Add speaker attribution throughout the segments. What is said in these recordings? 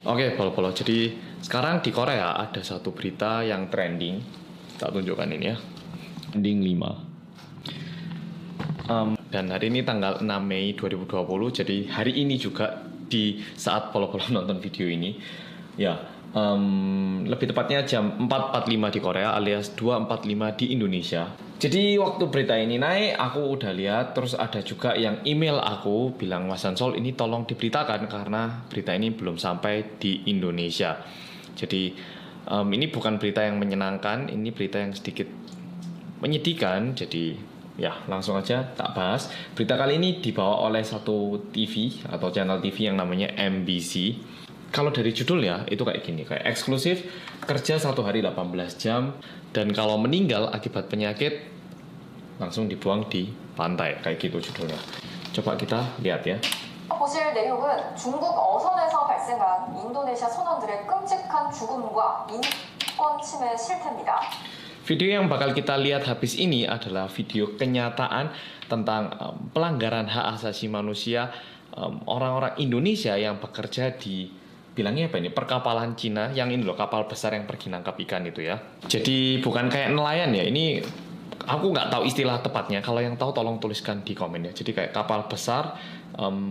Speaker 1: Oke, Polo-Polo. Jadi sekarang di Korea ada satu berita yang trending. Tak tunjukkan ini ya. Trending 5. Dan hari ini tanggal 6 Mei 2020. Jadi hari ini juga di saat Polo-Polo nonton video ini. Ya, lebih tepatnya jam 4.45 di Korea alias 2.45 di Indonesia. Jadi waktu berita ini naik, aku udah lihat. Terus ada juga yang email aku bilang, Mas Hansol ini tolong diberitakan karena berita ini belum sampai di Indonesia. Jadi ini bukan berita yang menyenangkan, ini berita yang sedikit menyedihkan. Jadi ya langsung aja tak bahas. Berita kali ini dibawa oleh satu TV atau channel TV yang namanya MBC. Kalau dari judul ya itu kayak gini, kayak eksklusif, kerja 1 hari 18 jam, dan kalau meninggal akibat penyakit langsung dibuang di pantai, kayak gitu judulnya. Coba kita lihat ya.
Speaker 2: 보실 내용은 중국 어선에서 발생한 인도네시아 선원들의 끔찍한 죽음과 인권 침해 실태입니다.
Speaker 1: Video yang bakal kita lihat habis ini adalah video kenyataan tentang pelanggaran hak asasi manusia orang-orang Indonesia yang bekerja di, bilangnya apa ini, perkapalan Cina yang ini loh, kapal besar yang pergi nangkap ikan itu ya. Jadi bukan kayak nelayan ya, ini aku nggak tahu istilah tepatnya. Kalau yang tahu tolong tuliskan di komen ya. Jadi kayak kapal besar,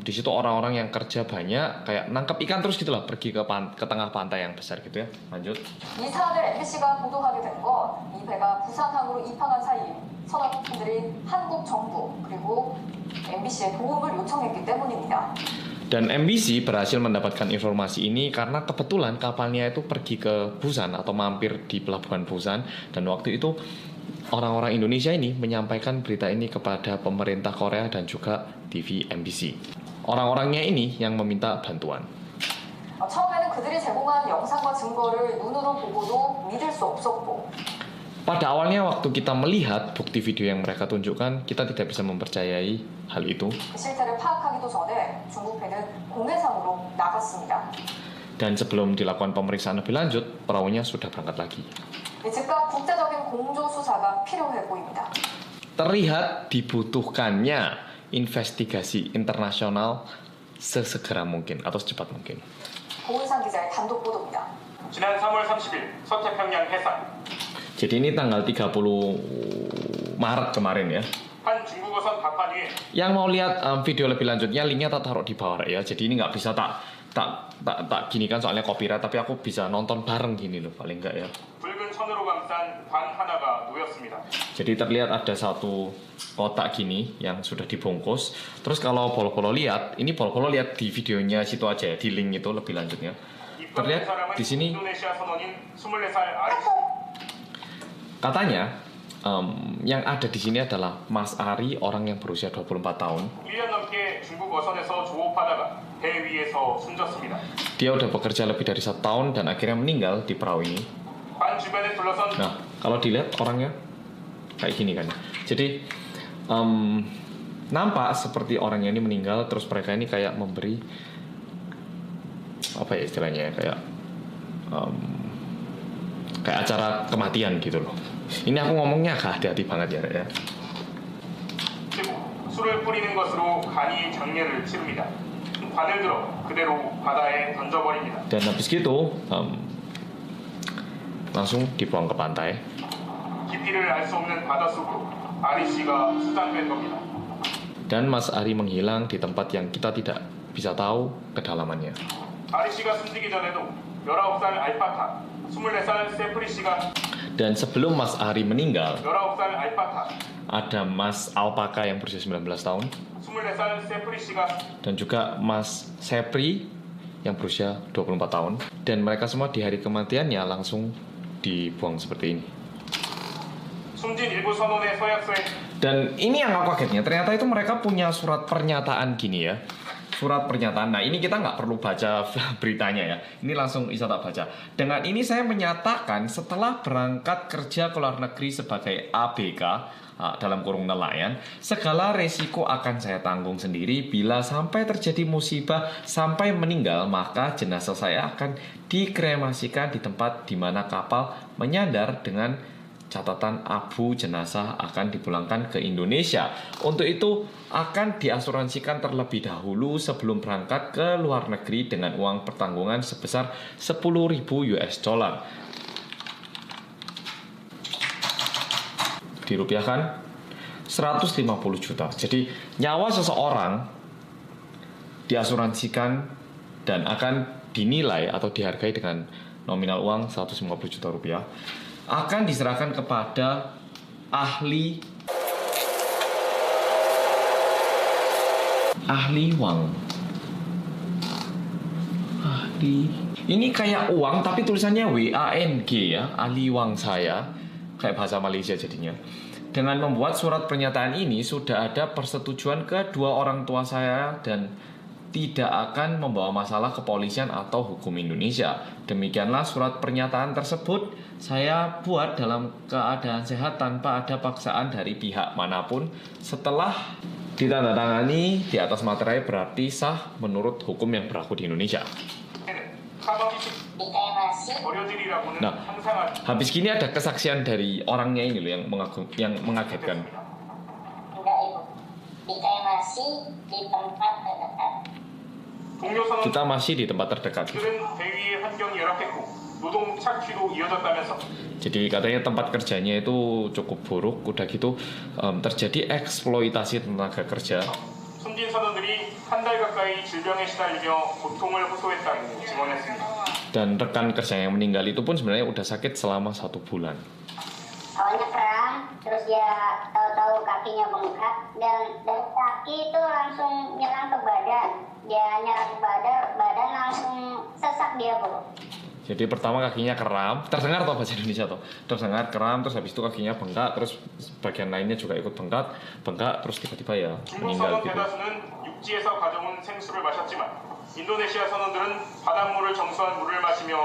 Speaker 1: di situ orang-orang yang kerja banyak, kayak nangkap ikan terus gitulah, pergi ke tengah pantai yang besar gitu ya. Lanjut.
Speaker 2: 이 사안을 MBC가 보도하게 된 건 이 배가 부산항으로 입항한 사이 선원들이 한국 정부 그리고 MBC에 도움을 요청했기 때문입니다.
Speaker 1: Dan MBC berhasil mendapatkan informasi ini karena kebetulan kapalnya itu pergi ke Busan atau mampir di pelabuhan Busan, dan waktu itu orang-orang Indonesia ini menyampaikan berita ini kepada pemerintah Korea dan juga TV MBC. Orang-orangnya ini yang meminta bantuan.
Speaker 2: 처음에는 그들이 제공한 영상과 증거를 눈으로 보고도 믿을 수 없었고
Speaker 1: Pada awalnya waktu kita melihat bukti video yang mereka tunjukkan, kita tidak bisa mempercayai hal itu.
Speaker 2: 실태를 파악하기도 전에 중국 배는 공해상으로 나갔습니다.
Speaker 1: Dan sebelum dilakukan pemeriksaan lebih lanjut, perahunya sudah berangkat lagi.
Speaker 2: 즉각 국제적인 공조 수사가 필요해 보입니다.
Speaker 1: Terlihat dibutuhkannya investigasi internasional sesegera mungkin atau secepat mungkin.
Speaker 2: 고은상 기자의 단독 보도입니다.
Speaker 3: 지난 3월 30일 서태평양 해상
Speaker 1: Jadi ini tanggal 30 Maret kemarin ya.
Speaker 3: 한 중국어선 갑판 위에
Speaker 1: Yang mau lihat video lebih lanjutnya, linknya tak taruh di bawah ya. Jadi ini nggak bisa tak gini kan soalnya copyright, tapi aku bisa nonton bareng gini loh paling nggak ya.
Speaker 3: 붉은 천으로 감싼 관 하나가 놓였습니다.
Speaker 1: Jadi terlihat ada satu kotak gini yang sudah dibungkus. Terus kalau Polo-Polo lihat, ini Polo-Polo lihat di videonya situ aja ya, di link itu lebih lanjutnya.
Speaker 3: 입건
Speaker 1: terlihat
Speaker 3: 사람은
Speaker 1: di sini
Speaker 3: 인도네시아 선원인 24살 아리씨.
Speaker 1: katanya yang ada di sini adalah Mas Ari, orang yang berusia 24 tahun.
Speaker 3: 1년 넘게 중국 어선에서 조업하다가 배 위에서 숨졌습니다.
Speaker 1: Dia udah bekerja lebih dari 1 tahun dan akhirnya meninggal di perahu ini.
Speaker 3: 관 주변에 둘러선
Speaker 1: Nah, kalau dilihat orangnya kayak gini kan. Jadi nampak seperti orangnya ini meninggal, terus mereka ini kayak memberi apa ya istilahnya, kayak acara kematian gitu loh. Ini aku ngomongnya agak hati-hati banget ya.
Speaker 3: 그리고 술을 뿌리는 것으로 간이 장례를 치릅니다. 관을 들어 그대로 바다에 던져버립니다.
Speaker 1: Dan habis gitu langsung dibuang ke pantai.
Speaker 3: 깊이를 알 수 없는 바닷속으로 아리 씨가 수장된 겁니다.
Speaker 1: Dan Mas Ari menghilang di tempat yang kita tidak bisa tahu kedalamannya.
Speaker 3: 아리 씨가 숨지기 전에도 19살 알파카, 24살 세프리 씨가
Speaker 1: Dan sebelum Mas Ari meninggal,
Speaker 3: 19살 알파카,
Speaker 1: ada Mas Alpaka yang berusia 19 tahun
Speaker 3: 24살 세프리 씨가
Speaker 1: dan juga Mas Sepri yang berusia 24 tahun, dan mereka semua di hari kematiannya langsung dibuang seperti ini.
Speaker 3: 숨진 일부 선원의 서약서에
Speaker 1: Dan ini yang aku kagetnya, ternyata itu mereka punya surat pernyataan gini ya. Surat pernyataan. Nah ini kita nggak perlu baca beritanya ya. Ini langsung bisa tak baca. Dengan ini saya menyatakan setelah berangkat kerja ke luar negeri sebagai ABK dalam kurung nelayan, segala resiko akan saya tanggung sendiri. Bila sampai terjadi musibah sampai meninggal, maka jenazah saya akan dikremasikan di tempat di mana kapal menyandar dengan catatan abu jenazah akan dipulangkan ke Indonesia. Untuk itu akan diasuransikan terlebih dahulu sebelum berangkat ke luar negeri dengan uang pertanggungan sebesar 10.000 US dollar. Dirupiahkan 150 juta. Jadi nyawa seseorang diasuransikan dan akan dinilai atau dihargai dengan nominal uang 150 juta rupiah, akan diserahkan kepada ahli uang. Ini kayak uang tapi tulisannya WANG ya, ahli uang saya, kayak bahasa Malaysia jadinya. Dengan membuat surat pernyataan ini sudah ada persetujuan kedua orang tua saya dan tidak akan membawa masalah kepolisian atau hukum Indonesia. Demikianlah surat pernyataan tersebut saya buat dalam keadaan sehat tanpa ada paksaan dari pihak manapun. Setelah ditandatangani di atas materai berarti sah menurut hukum yang berlaku di Indonesia. Nah, habis gini ada kesaksian dari orangnya ini loh yang mengagetkan.
Speaker 4: Enggak, Ibu. Dikremasi di tempat terdekat.
Speaker 1: Kita masih di tempat terdekat. Jadi katanya tempat kerjanya itu cukup buruk. Udah gitu terjadi eksploitasi tenaga kerja. Dan rekan kerja yang meninggal itu pun sebenarnya udah sakit selama 1 bulan.
Speaker 4: Awalnya kram, terus dia tahu-tahu kakinya bengkak, dan dari kaki itu langsung nyerang ke badan. Dia nyerang ke badan langsung sesak dia, Bu.
Speaker 1: Jadi pertama kakinya kram, terdengar toh bahasa Indonesia toh, terdengar kram, terus habis itu kakinya bengkak, terus bagian lainnya juga ikut bengkak, terus tiba-tiba ya meninggal gitu.
Speaker 3: 육지에서 가져온 생수를 마셨지만 인도네시아 선원들은 바닷물을 정수한 물을 마시며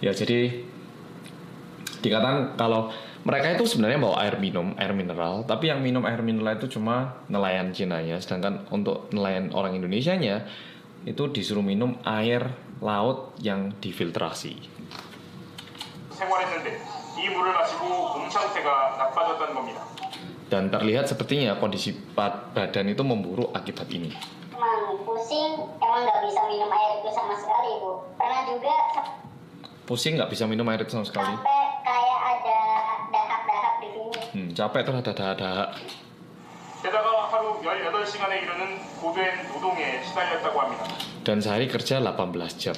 Speaker 1: ya jadi dikatakan kalau mereka itu sebenarnya bawa air mineral, tapi yang minum air mineral itu cuma nelayan Cinanya, sedangkan untuk nelayan orang Indonesianya itu disuruh minum air laut yang difiltrasi.
Speaker 3: 이 물을 마시고 몸 상태가 나빠졌다는 겁니다.
Speaker 1: Dan terlihat sepertinya kondisi badan itu memburuk akibat ini.
Speaker 4: Emang pusing, emang nggak bisa minum air itu sama sekali, Bu. Pernah juga
Speaker 1: pusing nggak bisa minum air itu sama sekali.
Speaker 4: Sampai kayak ada dahak-dahak di sini.
Speaker 1: Capek terus ada dahak-dahak.
Speaker 3: 게다가 하루 18시간에 이르는 고된 노동에 시달렸다고 합니다.
Speaker 1: Dan sehari kerja 18 jam.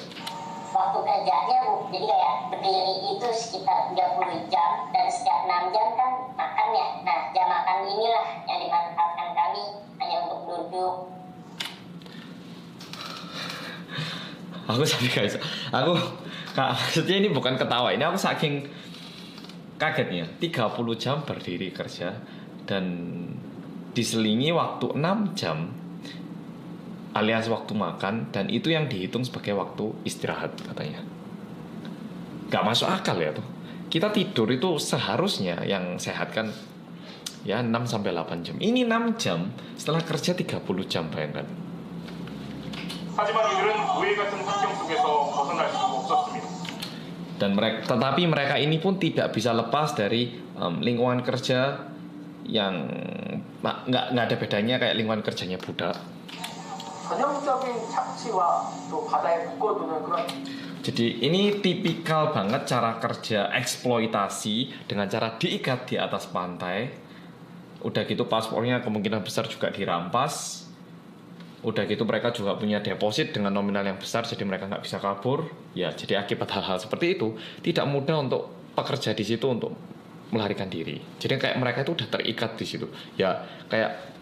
Speaker 4: Waktu kerjanya, Bu, jadi kayak berdiri itu sekitar 30 jam dan setiap 6 jam kan makan ya. Nah, jam makan inilah yang dimanfaatkan kami hanya untuk duduk.
Speaker 1: Aku sampai guys, maksudnya ini bukan ketawa, ini aku saking kagetnya. 30 jam berdiri kerja dan diselingi waktu 6 jam alias waktu makan, dan itu yang dihitung sebagai waktu istirahat katanya. Gak masuk akal ya tuh. Kita tidur itu seharusnya yang sehat kan ya 6-8 jam. Ini 6 jam setelah kerja 30 jam, bayangkan. Dan tetapi mereka ini pun tidak bisa lepas dari lingkungan kerja yang nggak ada bedanya kayak lingkungan kerjanya budak. Jadi ini tipikal banget cara kerja eksploitasi dengan cara diikat di atas pantai. Udah gitu paspornya kemungkinan besar juga dirampas. Udah gitu mereka juga punya deposit dengan nominal yang besar, jadi mereka nggak bisa kabur. Ya, jadi akibat hal-hal seperti itu tidak mudah untuk pekerja di situ untuk melarikan diri. Jadi kayak mereka itu udah terikat di situ. Ya kayak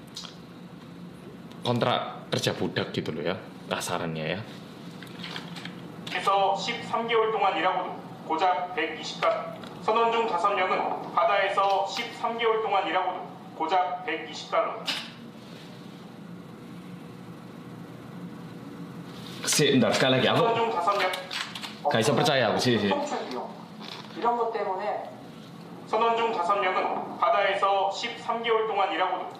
Speaker 1: kontrak kerja budak gitu loh ya, kasarannya ya.
Speaker 3: 그래서 13개월 동안 일하고도 고작 120달러. 선원 중 5명은 바다에서 13개월 동안 일하고도 고작 120달러.
Speaker 1: Bentar, sekali lagi aku
Speaker 3: 선원 중 5명.
Speaker 1: gak bisa percaya aku sih.
Speaker 2: 이런 것 때문에
Speaker 3: 선원 중 5명은 바다에서 13개월 동안 일하고도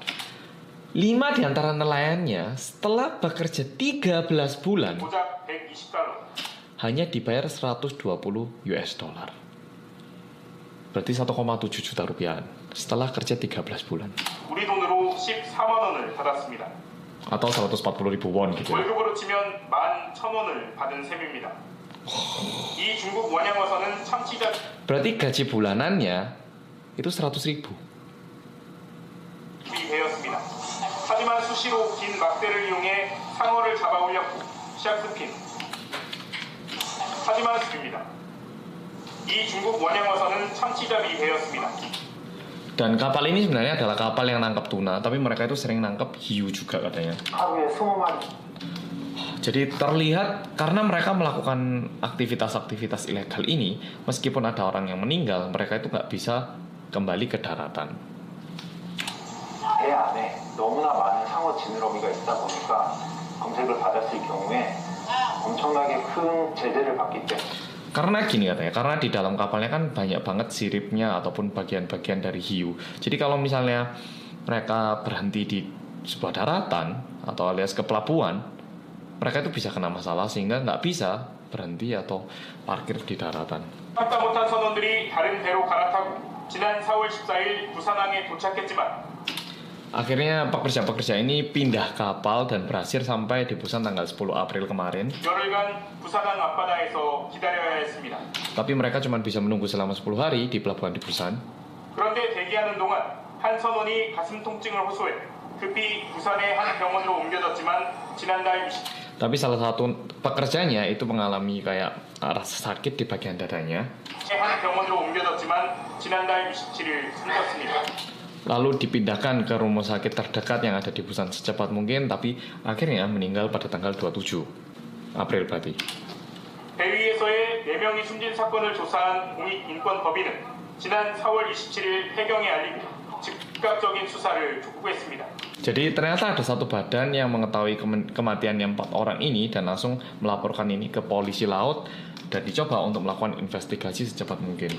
Speaker 1: 5 di antara nelayannya setelah bekerja 13 bulan
Speaker 3: 고작 $120.
Speaker 1: hanya dibayar 120 US dollar. Berarti 1,7 juta rupiah setelah kerja 13 bulan.
Speaker 3: 우리 돈으로 14만 원을 받았습니다.
Speaker 1: Atau 140.000 won gitu ya.
Speaker 3: 월급으로 치면 11,000원을 받은 셈입니다. 이 중국 원양어선은 참치자
Speaker 1: Berarti gaji bulanannya itu 100.000.
Speaker 3: 배였습니다. 하지만 수시로 긴 막대를 이용해 상어를 잡아 올렸고 샥스핀. 하지만 입니다. 이 중국 원양어선은 참치잡이 배였습니다.
Speaker 1: Dan kapal ini sebenarnya adalah kapal yang nangkap tuna, tapi mereka itu sering nangkap hiu juga katanya.
Speaker 5: 하루에 20마리.
Speaker 1: Jadi terlihat karena mereka melakukan aktivitas-aktivitas ilegal ini, meskipun ada orang yang meninggal, mereka itu nggak bisa kembali ke daratan.
Speaker 5: 배 안에 너무나 많은 상어 지느러미가 있다 보니까 검색을 받았을 경우에 엄청나게 큰 제재를 받기 때문에
Speaker 1: Karena gini katanya, karena di dalam kapalnya kan banyak banget siripnya ataupun bagian-bagian dari hiu. Jadi kalau misalnya mereka berhenti di sebuah daratan atau alias ke pelabuhan, mereka itu bisa kena masalah sehingga nggak bisa berhenti atau parkir di daratan.
Speaker 3: 탐다 못한 선원들이 다른 배로 갈아타고 지난 4월 14일 부산항에 도착했지만
Speaker 1: Akhirnya pekerja-pekerja ini pindah kapal dan berhasil sampai di Busan tanggal 10 April kemarin.
Speaker 3: 열흘간 부산항 앞바다에서 기다려야 했습니다.
Speaker 1: Tapi mereka cuma bisa menunggu selama 10 hari di pelabuhan di Busan.
Speaker 3: 그런데 대기하는 동안 한 선원이 가슴 통증을 호소해 급히 부산의 한 병원으로 옮겨졌지만 지난달 20...
Speaker 1: Tapi salah satu pekerjanya itu mengalami kayak rasa sakit di bagian dadanya.
Speaker 3: 한 병원으로 옮겨졌지만 지난달 27일 숨졌습니다.
Speaker 1: Lalu dipindahkan ke rumah sakit terdekat yang ada di Busan secepat mungkin, tapi akhirnya meninggal pada tanggal 27 April berarti.
Speaker 3: 배 위에서의 4명이 숨진 사건을 조사한 공익인권법인은 지난 4월 27일 해경에 알리고 즉각적인 수사를 촉구했습니다.
Speaker 1: Jadi ternyata ada satu badan yang mengetahui kematian yang 4 orang ini dan langsung melaporkan ini ke polisi laut dan dicoba untuk melakukan investigasi secepat mungkin.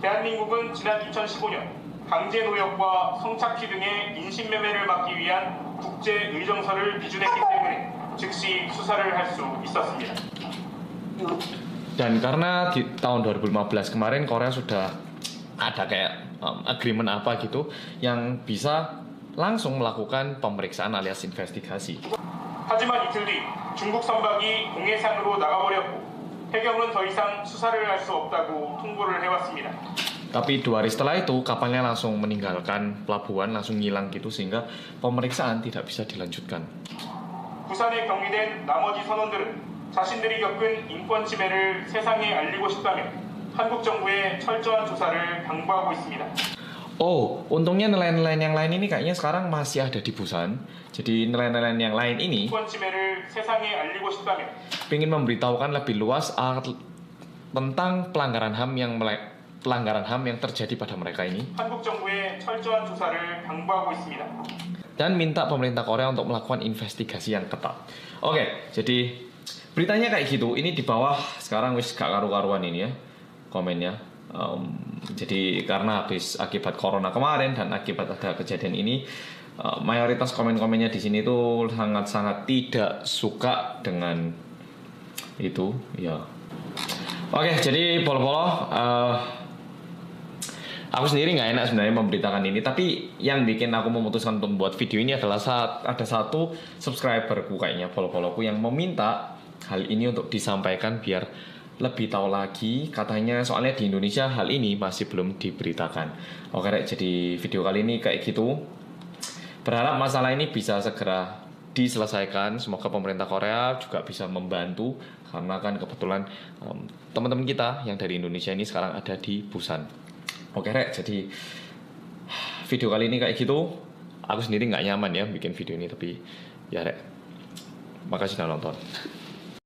Speaker 3: 대한민국은 지난 2015년 강제 노역과 성착취 등의 인신매매를 막기 위한 국제 의정서를 비준했기 때문에 즉시 수사를 할 수 있었습니다.
Speaker 1: Dan karena di tahun 2015 kemarin Korea sudah ada kayak agreement apa gitu yang bisa langsung melakukan pemeriksaan alias investigasi.
Speaker 3: 하지만 이틀 뒤 중국 선박이 공해상으로 나가버렸고 해경은 더 이상 수사를 할 수 없다고 통보를 해왔습니다.
Speaker 1: Tapi 2 hari setelah itu kapalnya langsung meninggalkan pelabuhan, langsung hilang gitu sehingga pemeriksaan tidak bisa dilanjutkan.
Speaker 3: 부산에 격리된 나머지 선원들은 자신들이 겪은 인권 침해를 세상에 알리고 싶다며 한국 정부의 철저한 조사를 당부하고 있습니다.
Speaker 1: Oh, untungnya nelayan-nelayan yang lain ini kayaknya sekarang masih ada di Busan. Jadi nelayan-nelayan yang lain ini
Speaker 3: 인권 침해를 세상에 알리고 싶다며
Speaker 1: ingin memberitahukan lebih luas tentang pelanggaran HAM yang terjadi pada mereka ini.
Speaker 3: 한국 정부의 철저한 조사를 당부하고 있습니다.
Speaker 1: Dan minta pemerintah Korea untuk melakukan investigasi yang ketat. Oke, jadi beritanya kayak gitu. Ini di bawah sekarang wis gak karu-karuan ini ya komennya. Jadi karena habis akibat corona kemarin dan akibat ada kejadian ini, mayoritas komen-komennya di sini tuh sangat-sangat tidak suka dengan itu. Ya. Oke, jadi polo-polo. Aku sendiri nggak enak sebenarnya memberitakan ini, tapi yang bikin aku memutuskan untuk membuat video ini adalah ada satu subscriberku kayaknya follow-followku yang meminta hal ini untuk disampaikan biar lebih tahu lagi. Katanya soalnya di Indonesia hal ini masih belum diberitakan. Oke, jadi video kali ini kayak gitu. Berharap masalah ini bisa segera diselesaikan. Semoga pemerintah Korea juga bisa membantu karena kan kebetulan teman-teman kita yang dari Indonesia ini sekarang ada di Busan. Oke Rek, jadi video kali ini kayak gitu. Aku sendiri nggak nyaman ya bikin video ini, tapi ya Rek, makasih sudah nonton.